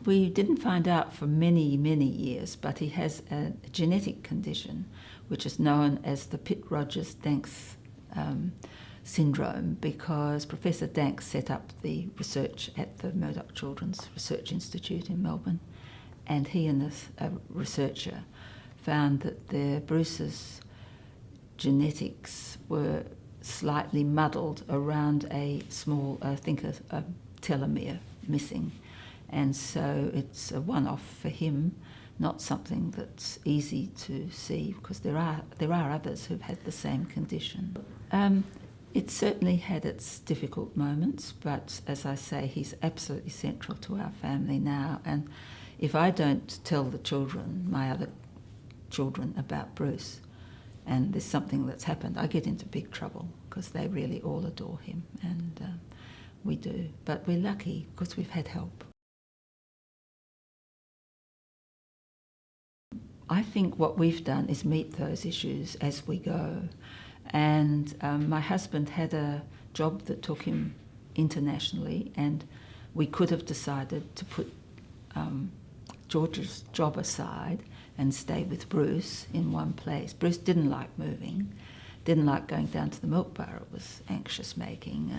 we didn't find out for many, many years, but he has a genetic condition which is known as the Pitt-Rogers-Danks Syndrome, because Professor Danks set up the research at the Murdoch Children's Research Institute in Melbourne, and he and a researcher found that Bruce's genetics were slightly muddled around a small, I think a telomere missing, and so it's a one-off for him, not something that's easy to see, because there are others who've had the same condition. It certainly had its difficult moments, but as I say, he's absolutely central to our family now, and if I don't tell the children, my other children, about Bruce, and there's something that's happened, I get into big trouble, because they really all adore him, and we do. But we're lucky because we've had help. I think what we've done is meet those issues as we go. And my husband had a job that took him internationally, and we could have decided to put George's job aside and stay with Bruce in one place. Bruce didn't like moving, didn't like going down to the milk bar. It was anxious making,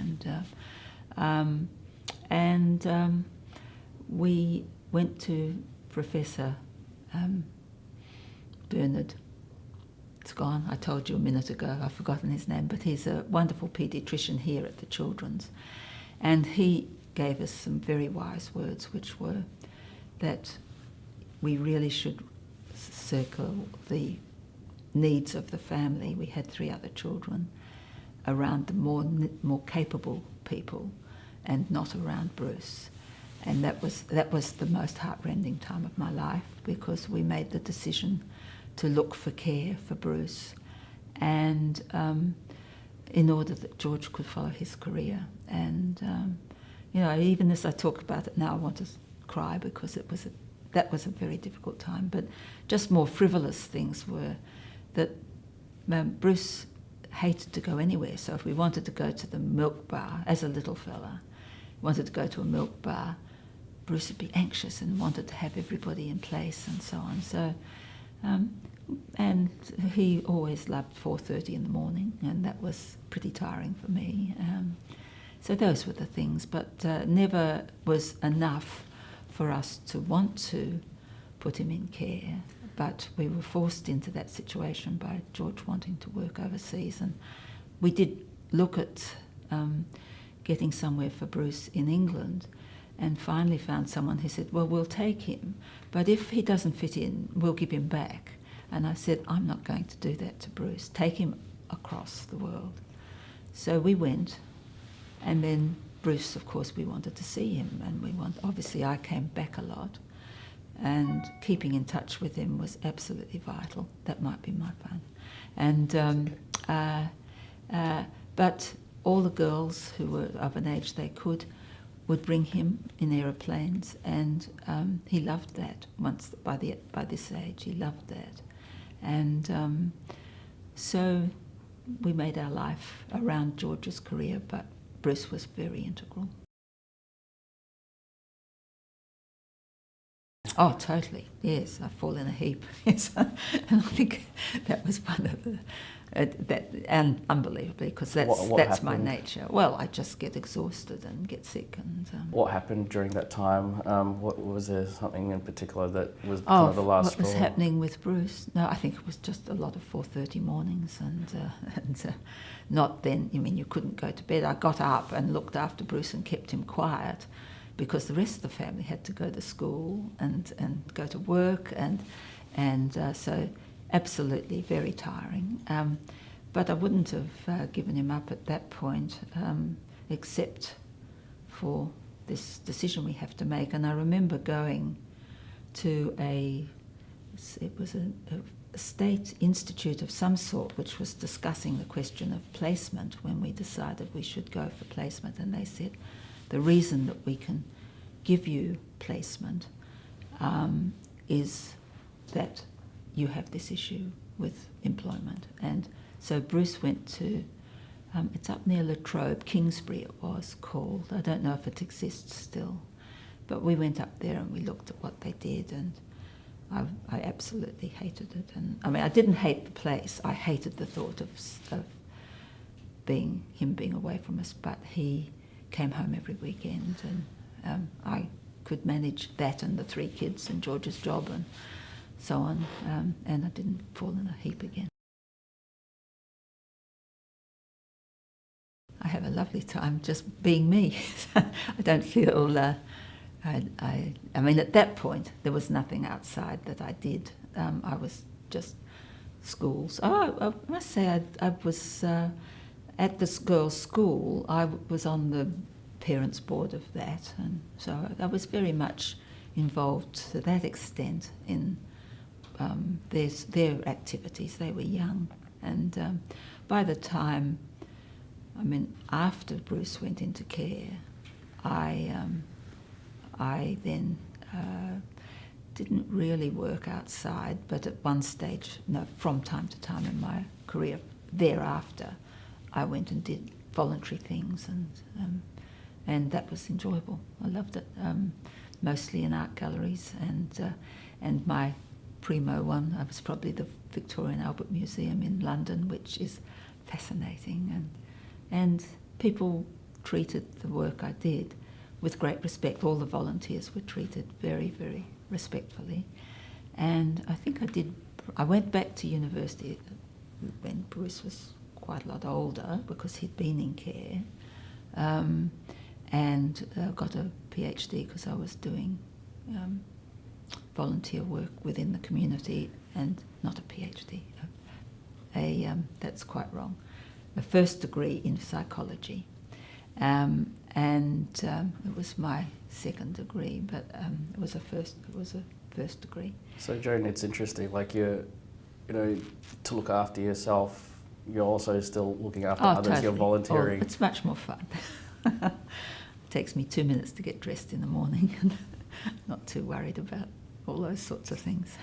and we went to Professor Bernard. It's gone. I told you a minute ago. I've forgotten his name, but he's a wonderful paediatrician here at the Children's, and he gave us some very wise words, which were that we really should circle the needs of the family. We had 3 other children, around the more capable people, and not around Bruce. And that was the most heartrending time of my life, because we made the decision to look for care for Bruce, and in order that George could follow his career. And you know, even as I talk about it now, I want to cry, because that was a very difficult time. But just more frivolous things were that Bruce hated to go anywhere. So if we wanted to go to the milk bar, as a little fella, wanted to go to a milk bar, Bruce would be anxious and wanted to have everybody in place and so on. So, and he always loved 4:30 in the morning, and that was pretty tiring for me. So those were the things, but never was enough for us to want to put him in care. But we were forced into that situation by George wanting to work overseas, and we did look at getting somewhere for Bruce in England, and finally found someone who said, well, we'll take him, but if he doesn't fit in, we'll give him back. And I said, I'm not going to do that to Bruce. Take him across the world. So we went, and then Bruce, of course, we wanted to see him, and obviously I came back a lot, and keeping in touch with him was absolutely vital. That might be my fun. And but all the girls who were of an age they could would bring him in aeroplanes, and he loved that. Once by this age, he loved that, and so we made our life around George's career, but Bruce was very integral. Oh, totally. Yes, I fall in a heap. Yes, and I think that was one of the and unbelievably, because that's my nature. Well, I just get exhausted and get sick. And what happened during that time? What was there something in particular that was kind of the last straw? What was happening with Bruce? No, I think it was just a lot of 4:30 mornings, and not then. I mean, you couldn't go to bed. I got up and looked after Bruce and kept him quiet, because the rest of the family had to go to school and go to work, and so absolutely very tiring. But I wouldn't have given him up at that point, except for this decision we have to make. And I remember going to a state institute of some sort, which was discussing the question of placement when we decided we should go for placement, and they said, the reason that we can give you placement is that you have this issue with employment. And so Bruce went to, it's up near La Trobe, Kingsbury it was called. I don't know if it exists still, But we went up there and we looked at what they did, and I absolutely hated it. And I mean, I didn't hate the place. I hated the thought of him being away from us. But he came home every weekend, and I could manage that and the 3 kids and George's job and so on. And I didn't fall in a heap again. I have a lovely time just being me. I don't feel. I mean, at that point, there was nothing outside that I did. I was just schools. Oh, I must say, I was at this girls' school. I was on the parents' board of that, and so I was very much involved to that extent in their activities. They were young, and by the time, I mean, after Bruce went into care, I then didn't really work outside, but at one stage, from time to time in my career thereafter, I went and did voluntary things, and that was enjoyable. I loved it, mostly in art galleries, and my primo one, I was probably the Victoria and Albert Museum in London, which is fascinating, and people treated the work I did with great respect. All the volunteers were treated very, very respectfully. And I think I went back to university when Bruce was quite a lot older, because he'd been in care, and got a PhD because I was doing volunteer work within the community, and not a PhD, that's quite wrong, a first degree in psychology. And it was my second degree, but it was a first degree. So Joan, it's interesting, like you know, to look after yourself, you're also still looking after others, totally. You're volunteering. It's much more fun. It takes me 2 minutes to get dressed in the morning, and not too worried about all those sorts of things.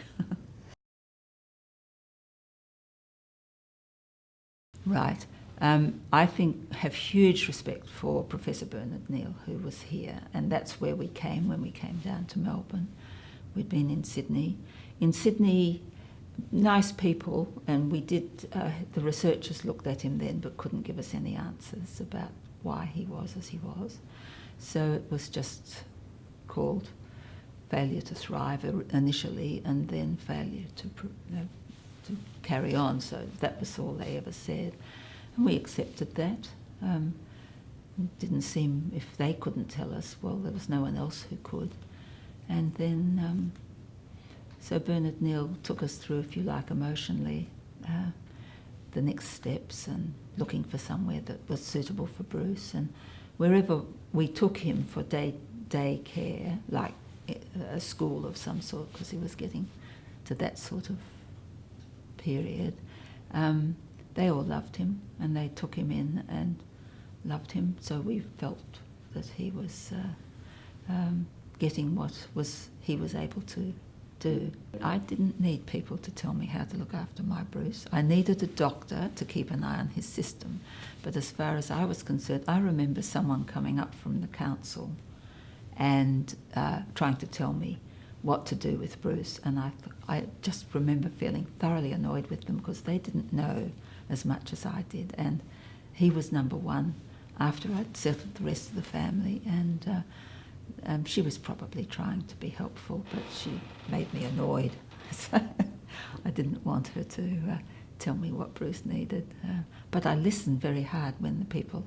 Right. I have huge respect for Professor Bernard Neal, who was here, and that's where we came when we came down to Melbourne. We'd been in Sydney. In Sydney, nice people, and we did, the researchers looked at him then but couldn't give us any answers about why he was as he was. So it was just called failure to thrive initially, and then failure to carry on. So that was all they ever said. And we accepted that. It didn't seem, if they couldn't tell us, well, there was no one else who could. And then, so Bernard Neal took us through, if you like, emotionally, the next steps, and looking for somewhere that was suitable for Bruce. And wherever we took him for day care, like a school of some sort, because he was getting to that sort of period, they all loved him, and they took him in and loved him. So we felt that he was getting what he was able to do. I didn't need people to tell me how to look after my Bruce. I needed a doctor to keep an eye on his system. But as far as I was concerned, I remember someone coming up from the council and trying to tell me what to do with Bruce. And I just remember feeling thoroughly annoyed with them, because they didn't know as much as I did. And he was number one after I'd settled the rest of the family. And she was probably trying to be helpful, but she made me annoyed. So I didn't want her to tell me what Bruce needed. But I listened very hard when the people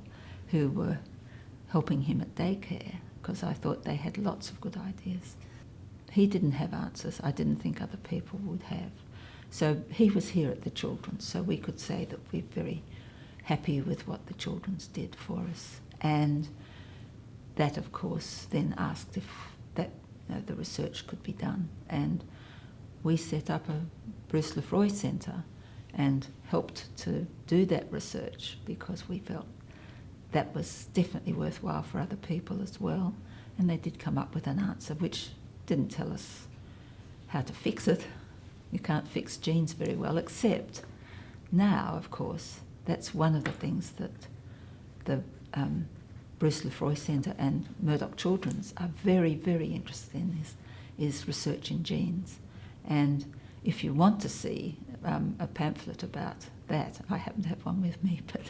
who were helping him at daycare, because I thought they had lots of good ideas. He didn't have answers. I didn't think other people would have. So he was here at the Children's, so we could say that we're very happy with what the Children's did for us. And that, of course, then asked if the research could be done. And we set up a Bruce Lefroy Centre and helped to do that research, because we felt that was definitely worthwhile for other people as well. And they did come up with an answer which didn't tell us how to fix it. You can't fix genes very well, except now, of course, that's one of the things that the Bruce Lefroy Centre and Murdoch Children's are very, very interested in this, is research in genes. And if you want to see a pamphlet about that, I happen to have one with me, but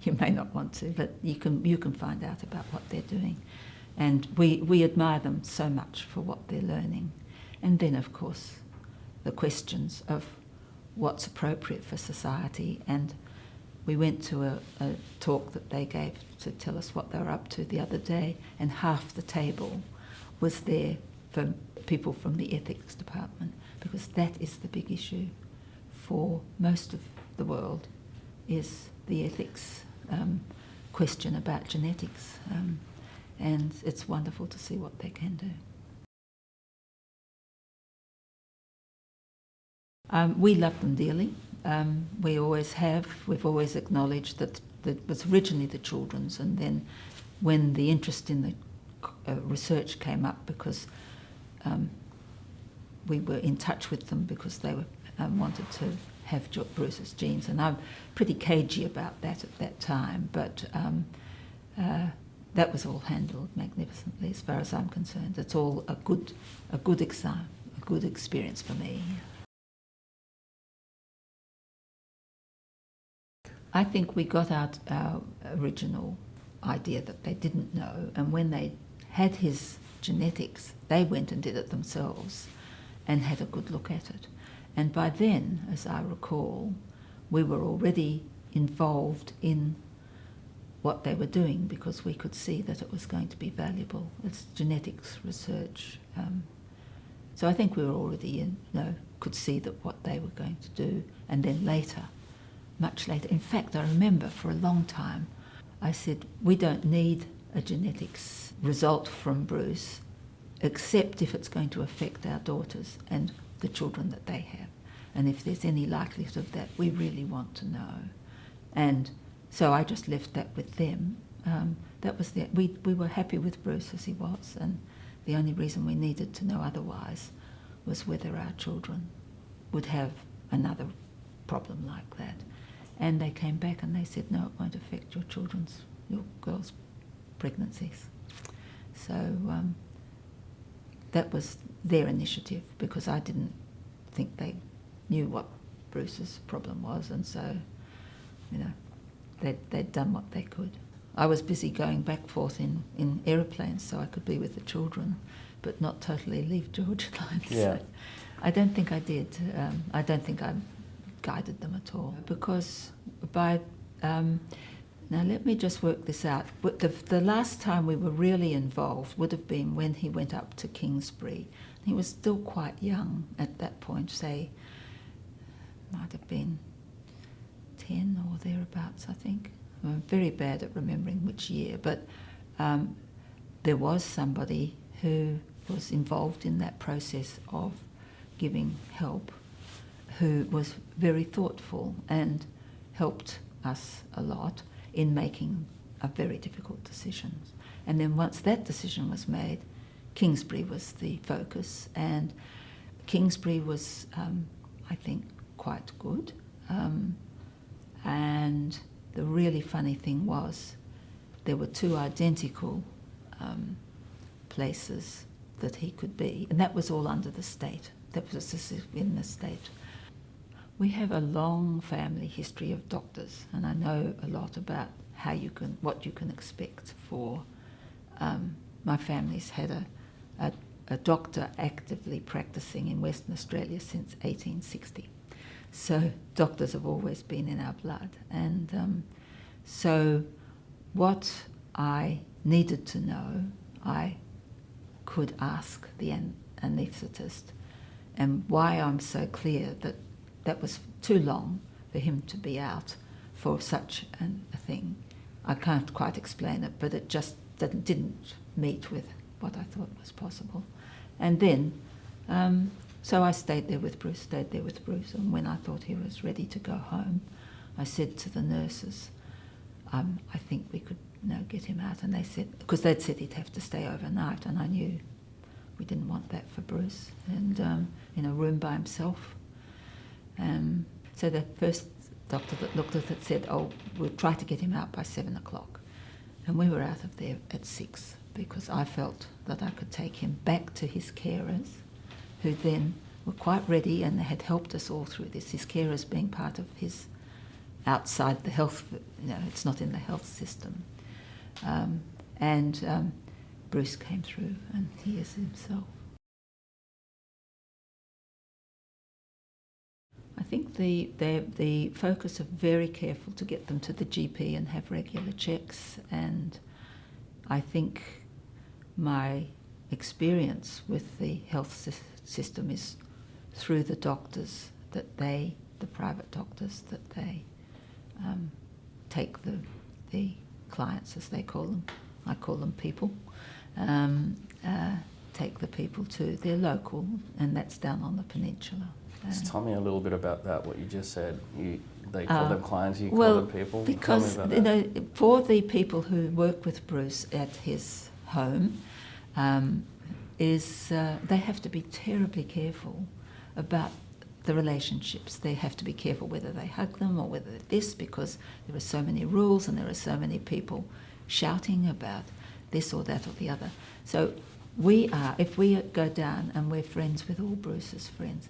you may not want to, but you can find out about what they're doing. And we admire them so much for what they're learning. And then, of course, the questions of what's appropriate for society. And we went to a talk that they gave to tell us what they were up to the other day, and half the table was there for people from the ethics department, because that is the big issue for most of the world, is the ethics question about genetics. And it's wonderful to see what they can do. We love them dearly. We always have. We've always acknowledged that it was originally the children's, and then when the interest in the research came up, because we were in touch with them because they were, wanted to have Bruce's genes, and I'm pretty cagey about that at that time, but that was all handled magnificently as far as I'm concerned. It's all a good experience for me. I think we got out our original idea that they didn't know, and when they had his genetics, they went and did it themselves and had a good look at it. And by then, as I recall, we were already involved in what they were doing, because we could see that it was going to be valuable. It's genetics research. So I think we were already could see that what they were going to do. And then later, much later, in fact, I remember for a long time, I said, we don't need a genetics result from Bruce, except if it's going to affect our daughters and the children that they have. And if there's any likelihood of that, we really want to know. And so I just left that with them. That was we were happy with Bruce as he was, and the only reason we needed to know otherwise was whether our children would have another problem like that. And they came back and they said, no, it won't affect your girls' pregnancies. So that was their initiative, because I didn't think they knew what Bruce's problem was, and so, they'd done what they could. I was busy going back and forth in aeroplanes so I could be with the children, but not totally leave Georgia Line. Yeah. So I don't think I did. I don't think I guided them at all, because now let me just work this out. The last time we were really involved would have been when he went up to Kingsbury. He was still quite young at that point, say, might have been 10 or thereabouts, I think. I'm very bad at remembering which year, but there was somebody who was involved in that process of giving help, who was very thoughtful and helped us a lot in making a very difficult decision. And then once that decision was made, Kingsbury was the focus, and Kingsbury was, I think, quite good. And the really funny thing was there were two identical places that he could be, and that was all under the state. That was in the state. We have a long family history of doctors, and I know a lot about what you can expect for. My family's had a doctor actively practicing in Western Australia since 1860. So doctors have always been in our blood. And so what I needed to know, I could ask the anaesthetist. And why I'm so clear that was too long for him to be out for such a thing, I can't quite explain it, but it just didn't meet with what I thought was possible. And then, so I stayed there with Bruce, and when I thought he was ready to go home, I said to the nurses, I think we could get him out. And they said, because they'd said he'd have to stay overnight, and I knew we didn't want that for Bruce, and in a room by himself. So the first doctor that looked at it said, oh, we'll try to get him out by 7 o'clock. And we were out of there at 6 because I felt that I could take him back to his carers, who then were quite ready and they had helped us all through this. His carers being part of his outside the health, it's not in the health system. Bruce came through and he is himself. I think the focus are very careful to get them to the GP and have regular checks, and I think my experience with the health system is through the doctors the private doctors, that they take the clients, as they call them, I call them people, take the people to their local, and that's down on the peninsula. Just tell me a little bit about that, what you just said. They call them clients, you call them people? Because, for the people who work with Bruce at his home, they have to be terribly careful about the relationships. They have to be careful whether they hug them or whether this, because there are so many rules and there are so many people shouting about this or that or the other. So if we go down and we're friends with all Bruce's friends,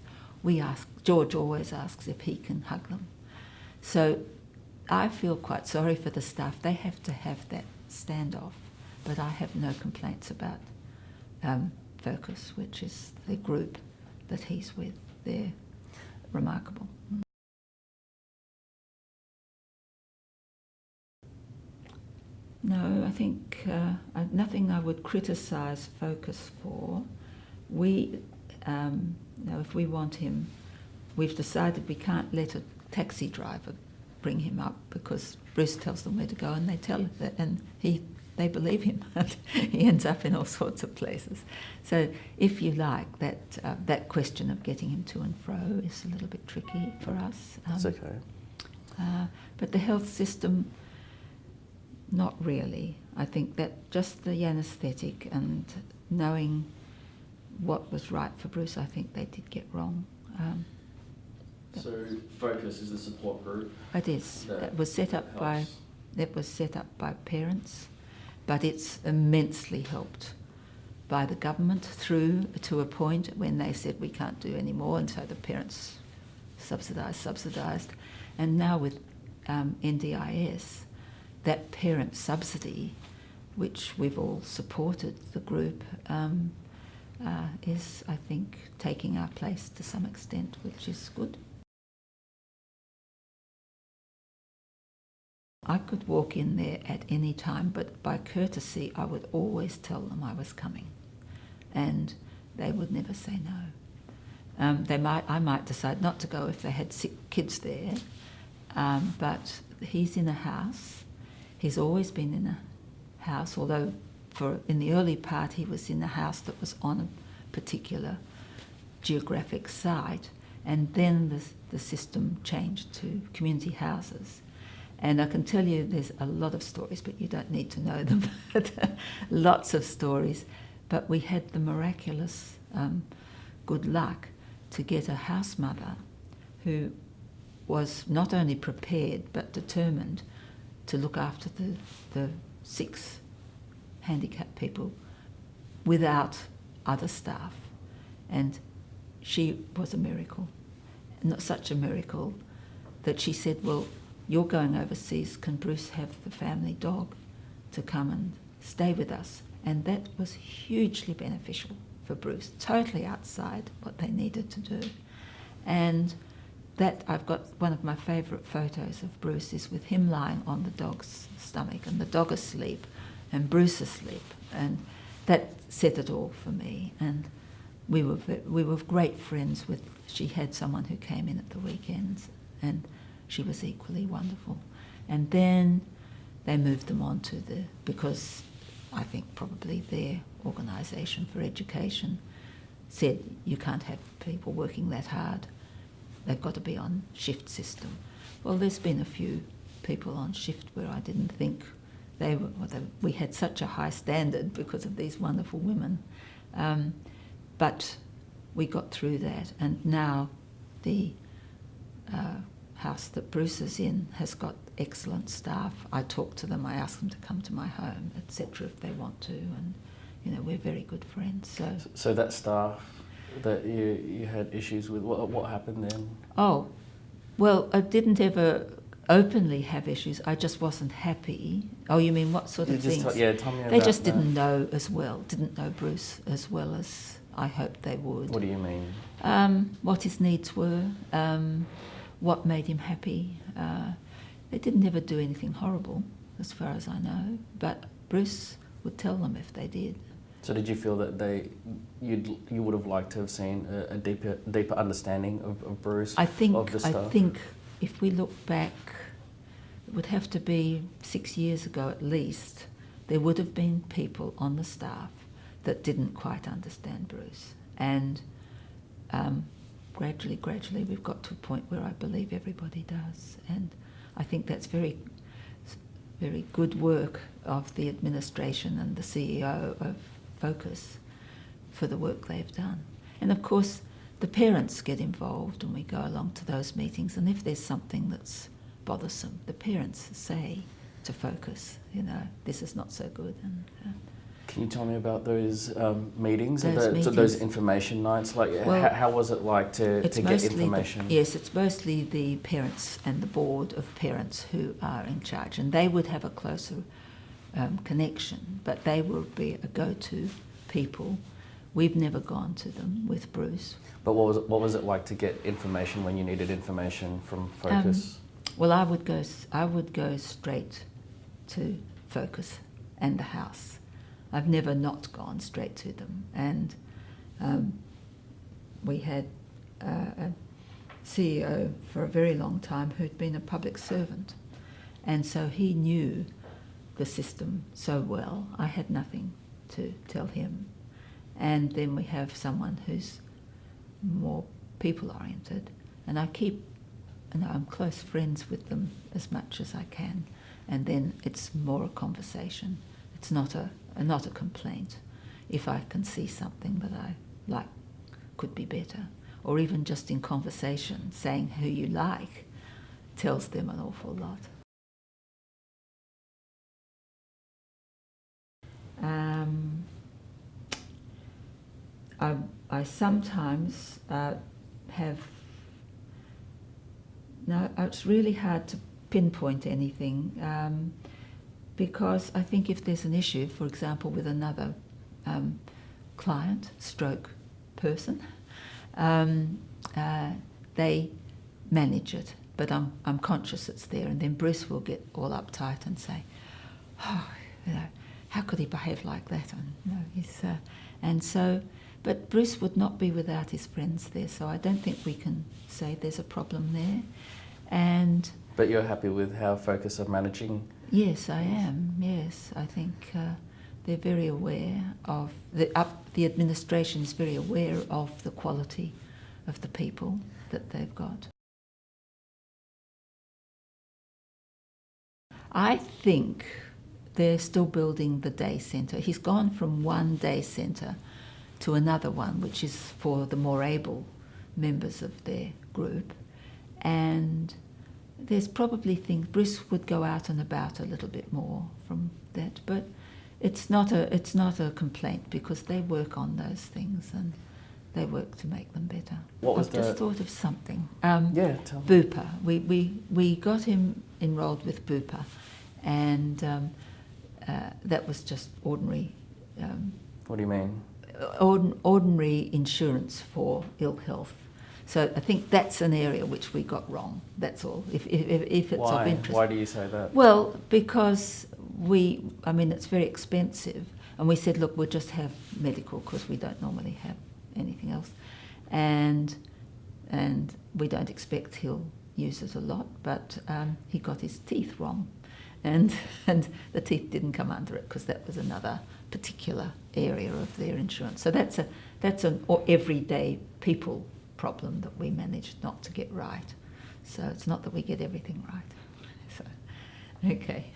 George always asks if he can hug them. So I feel quite sorry for the staff. They have to have that standoff, but I have no complaints about Focus, which is the group that he's with. They're remarkable. No, I think nothing I would criticise Focus for. If we want him, we've decided we can't let a taxi driver bring him up, because Bruce tells them where to go and they tell that, and they believe him. He ends up in all sorts of places. So if you like, that question of getting him to and fro is a little bit tricky for us. That's okay. But the health system, not really. I think that just the anaesthetic and knowing what was right for Bruce, I think they did get wrong. So Focus is the support group? It is. It was set up by parents, but it's immensely helped by the government through to a point when they said we can't do any more, and so the parents subsidised. And now with NDIS, that parent subsidy, which we've all supported, the group, is, I think, taking our place to some extent, which is good. I could walk in there at any time, but by courtesy I would always tell them I was coming, and they would never say no. I might decide not to go if they had sick kids there, but he's in a house. He's always been in a house, although in the early part he was in a house that was on a particular geographic site, and then the system changed to community houses. And I can tell you there's a lot of stories, but you don't need to know them. Lots of stories. But we had the miraculous good luck to get a house mother who was not only prepared but determined to look after the 6 handicapped people without other staff. And she was a miracle. Not such a miracle that she said, well, you're going overseas, can Bruce have the family dog to come and stay with us? And that was hugely beneficial for Bruce, totally outside what they needed to do. And that, I've got one of my favourite photos of Bruce is with him lying on the dog's stomach and the dog asleep and Bruce asleep. And that said it all for me. And we were great friends with, she had someone who came in at the weekends, and she was equally wonderful. And then they moved them on to because I think probably their organisation for education said you can't have people working that hard. They've got to be on shift system. Well, there's been a few people on shift where I didn't think we had such a high standard because of these wonderful women. But we got through that, and now the house that Bruce is in has got excellent staff. I talk to them, I ask them to come to my home, etc. if they want to, and we're very good friends. So that staff that you had issues with, what happened then? Oh, well, I didn't ever openly have issues. I just wasn't happy. Oh, you mean what sort of things? Tell me about They just didn't know Bruce as well as I hoped they would. What do you mean? What his needs were, what made him happy. They didn't ever do anything horrible, as far as I know, but Bruce would tell them if they did. So did you feel that you would have liked to have seen a deeper understanding of Bruce, of the stuff? I think if we look back, it would have to be 6 years ago at least, there would have been people on the staff that didn't quite understand Bruce. And gradually we've got to a point where I believe everybody does. And I think that's very, very good work of the administration and the CEO of Focus for the work they've done. And of course, the parents get involved and we go along to those meetings, and if there's something that's bothersome, the parents say to Focus, this is not so good. And can you tell me about those meetings, those information nights? How was it like to get information? Yes, it's mostly the parents and the board of parents who are in charge, and they would have a closer connection, but they will be a go-to people. We've never gone to them with Bruce. But what was it like to get information when you needed information from Focus? Well, I would go straight to Focus and the house. I've never not gone straight to them. And we had a CEO for a very long time who'd been a public servant, and so he knew the system so well. I had nothing to tell him. And then we have someone who's more people-oriented, and I'm close friends with them as much as I can, and then it's more a conversation. It's not a complaint. If I can see something that I like could be better, or even just in conversation, saying who you like tells them an awful lot. I sometimes have... No, it's really hard to pinpoint anything because I think if there's an issue, for example, with another client, stroke person, they manage it, but I'm conscious it's there, and then Bruce will get all uptight and say, how could he behave like that? And but Bruce would not be without his friends there, so I don't think we can say there's a problem there. But you're happy with how Focus are managing? Yes, I am. Yes, I think they're very aware of the administration is very aware of the quality of the people that they've got. I think they're still building the day centre. He's gone from one day centre to another one, which is for the more able members of their group. And there's probably things, Bruce would go out and about a little bit more from that, but it's not a complaint because they work on those things and they work to make them better. I've just thought of something. Tell me. Bupa. We got him enrolled with Bupa, and that was just ordinary. What do you mean? Ordinary insurance for ill health. So I think that's an area which we got wrong. That's all. If it's of interest. Why do you say that? Well, because it's very expensive, and we said, look, we'll just have medical because we don't normally have anything else, and we don't expect he'll use it a lot. But he got his teeth wrong, and the teeth didn't come under it because that was another particular area of their insurance. So that's an everyday people problem that we managed not to get right. So it's not that we get everything right. So, okay.